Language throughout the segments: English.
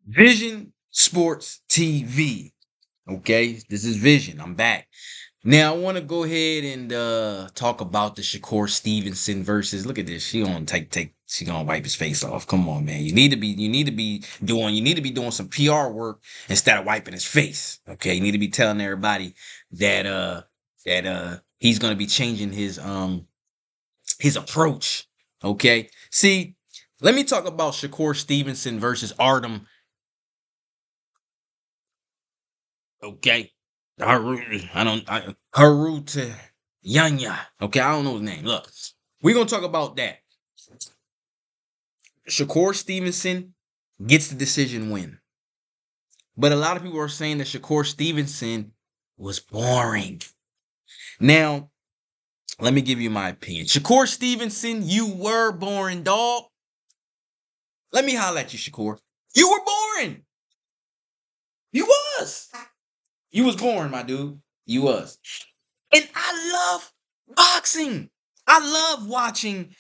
Vision Sports TV. Okay, this is Vision. I'm back. Now I want to go ahead and talk about the Shakur Stevenson versus. Look at this. She gonna she gonna wipe his face off. Come on, man. You need to be doing some PR work instead of wiping his face. Okay, you need to be telling everybody that he's gonna be changing his approach. Okay. See, let me talk about Shakur Stevenson versus Artem. Okay. Haruta Yanya. Okay, I don't know his name. Look, we're gonna talk about that. Shakur Stevenson gets the decision win. But a lot of people are saying that Shakur Stevenson was boring. Now, let me give you my opinion. Shakur Stevenson, you were boring, dog. Let me holler at you, Shakur. You were boring. You was. You was boring, my dude. You was. And I love boxing. I love watching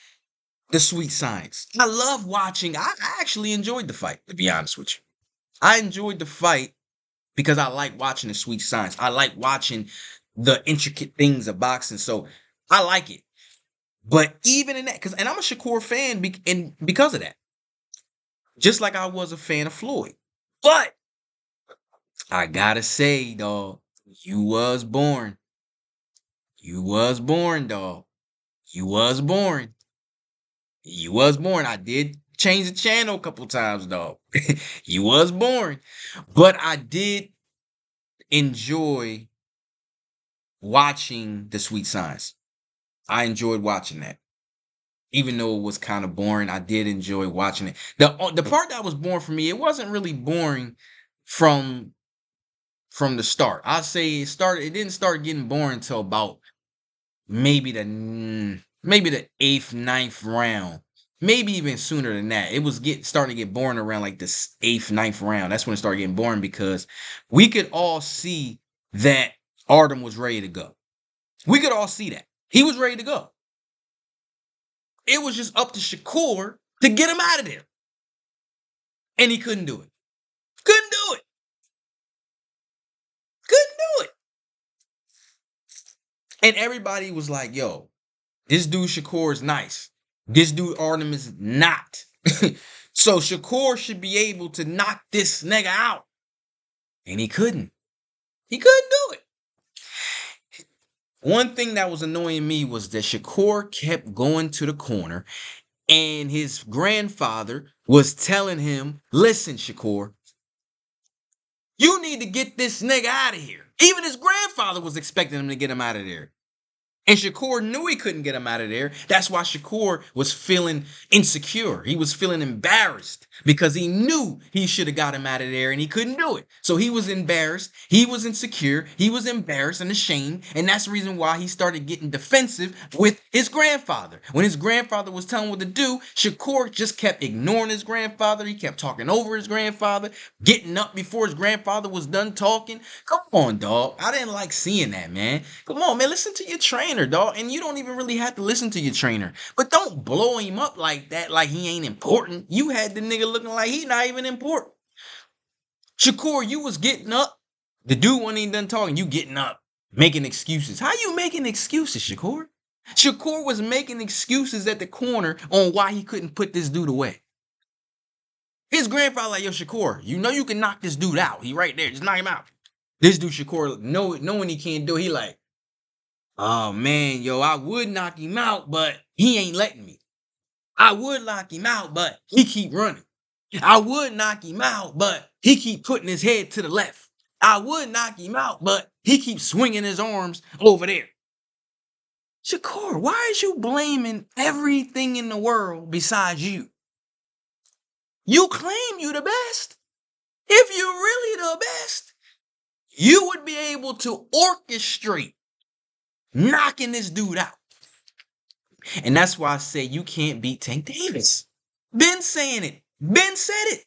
the sweet science. I love watching. I actually enjoyed the fight, to be honest with you. I enjoyed the fight because I like watching the sweet science. I like watching the intricate things of boxing. So I like it. But even in that, and I'm a Shakur fan because of that. Just like I was a fan of Floyd. But I gotta say, dog, you was born. You was born, dog. You was born. You was born. I did change the channel a couple times, dog. You was born. But I did enjoy watching the sweet science. I enjoyed watching that. Even though it was kind of boring, I did enjoy watching it. The part that was boring for me, it wasn't really boring from the start. I'd say it didn't start getting boring until about maybe the eighth, ninth round. Maybe even sooner than that. It was starting to get boring around like this eighth, ninth round. That's when it started getting boring because we could all see that Artem was ready to go. We could all see that. He was ready to go. It was just up to Shakur to get him out of there. And he couldn't do it. Couldn't do it. Couldn't do it. And everybody was like, yo, this dude Shakur is nice. This dude Artem is not. So Shakur should be able to knock this nigga out. And he couldn't. He couldn't do it. One thing that was annoying me was that Shakur kept going to the corner and his grandfather was telling him, listen, Shakur, you need to get this nigga out of here. Even his grandfather was expecting him to get him out of there. And Shakur knew he couldn't get him out of there. That's why Shakur was feeling insecure. He was feeling embarrassed because he knew he should have got him out of there and he couldn't do it. So he was embarrassed. He was insecure. He was embarrassed and ashamed. And that's the reason why he started getting defensive with his grandfather. When his grandfather was telling him what to do, Shakur just kept ignoring his grandfather. He kept talking over his grandfather, getting up before his grandfather was done talking. Come on, dog. I didn't like seeing that, man. Come on, man. Listen to your trainer, dog. And you don't even really have to listen to your trainer. But don't blow him up like that, like he ain't important. You had the nigga looking like he not even important. Shakur, you was getting up. The dude wasn't even done talking. You getting up, making excuses. How you making excuses, Shakur? Shakur was making excuses at the corner on why he couldn't put this dude away. His grandfather like, yo, Shakur, you know you can knock this dude out. He right there. Just knock him out. This dude Shakur, knowing he can't do it, he like, oh man, yo, I would knock him out, but he ain't letting me. I would knock him out, but he keep running. I would knock him out, but he keep putting his head to the left. I would knock him out, but he keeps swinging his arms over there. Shakur, why is you blaming everything in the world besides you? You claim you the best. If you're really the best, you would be able to orchestrate knocking this dude out. And that's why I say you can't beat Tank Davis. Been saying it. Ben said it.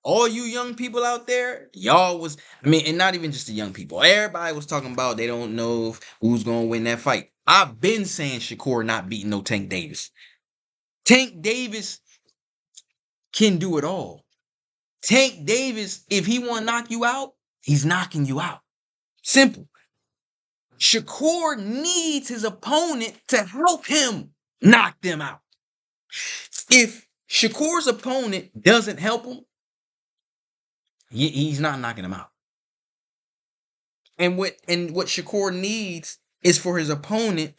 All you young people out there, y'all was, and not even just the young people. Everybody was talking about they don't know who's going to win that fight. I've been saying Shakur not beating no Tank Davis. Tank Davis can do it all. Tank Davis, if he want to knock you out, he's knocking you out. Simple. Shakur needs his opponent to help him knock them out. If Shakur's opponent doesn't help him, he's not knocking him out. And what Shakur needs is for his opponent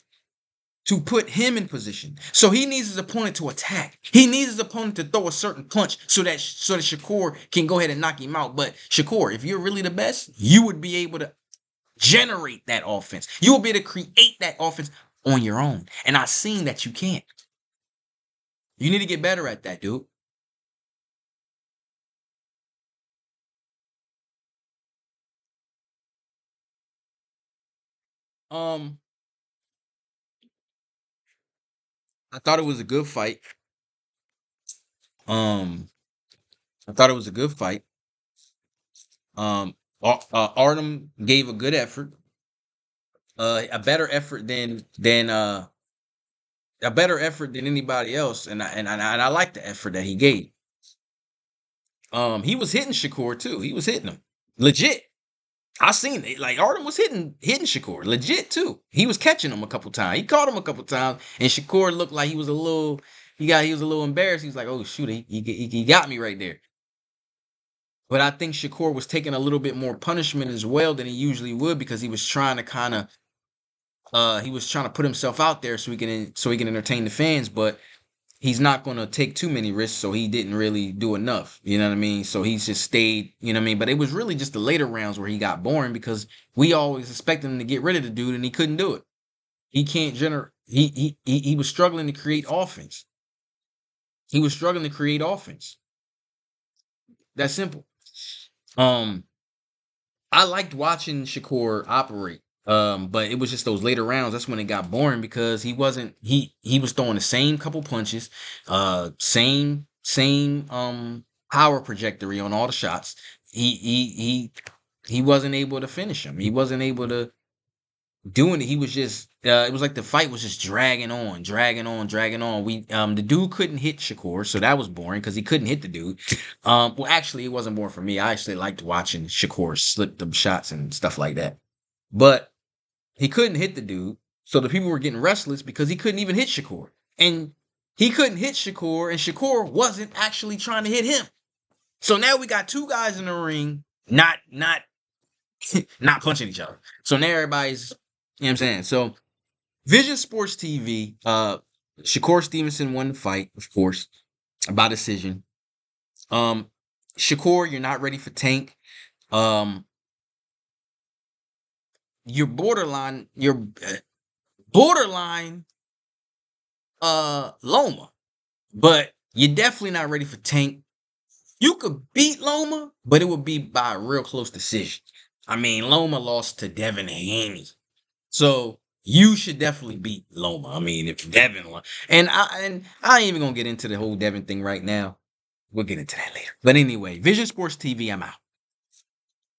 to put him in position. So he needs his opponent to attack. He needs his opponent to throw a certain punch so that Shakur can go ahead and knock him out. But Shakur, if you're really the best, you would be able to generate that offense. You will be able to create that offense on your own. And I've seen that you can't. You need to get better at that, dude. Um, I thought it was a good fight. Um, I thought it was a good fight. Artem gave a good effort. A better effort than a better effort than anybody else, and I like the effort that he gave. He was hitting Shakur too. He was hitting him legit. I seen it. Like Artem was hitting Shakur legit too. He was catching him a couple times. He caught him a couple times, and Shakur looked like he was a little. He was a little embarrassed. He was like, "Oh shoot, he got me right there." But I think Shakur was taking a little bit more punishment as well than he usually would because he was trying to put himself out there so he can entertain the fans, but he's not going to take too many risks, so he didn't really do enough. You know what I mean? So he's just stayed. You know what I mean? But it was really just the later rounds where he got boring because we always expected him to get rid of the dude, and he couldn't do it. He can't generate. He was struggling to create offense. He was struggling to create offense. That's simple. Um, I liked watching Shakur operate. But it was just those later rounds. That's when it got boring because he was throwing the same couple punches, same power trajectory on all the shots. He wasn't able to finish him. He wasn't able to doing it. He was just it was like the fight was just dragging on, dragging on, dragging on. The dude couldn't hit Shakur, so that was boring because he couldn't hit the dude. Well, actually, it wasn't boring for me. I actually liked watching Shakur slip them shots and stuff like that. But he couldn't hit the dude, so the people were getting restless because he couldn't even hit Shakur. And he couldn't hit Shakur, and Shakur wasn't actually trying to hit him. So now we got two guys in the ring, not not punching each other. So now everybody's, you know what I'm saying? So Vision Sports TV, Shakur Stevenson won the fight, of course, by decision. Um, Shakur, you're not ready for Tank. Um, you're borderline Loma, but you're definitely not ready for Tank. You could beat Loma, but it would be by a real close decision. I mean, Loma lost to Devin Haney, so you should definitely beat Loma. I mean, if Devin won, and I ain't even gonna get into the whole Devin thing right now. We'll get into that later. But anyway, Vision Sports TV, I'm out.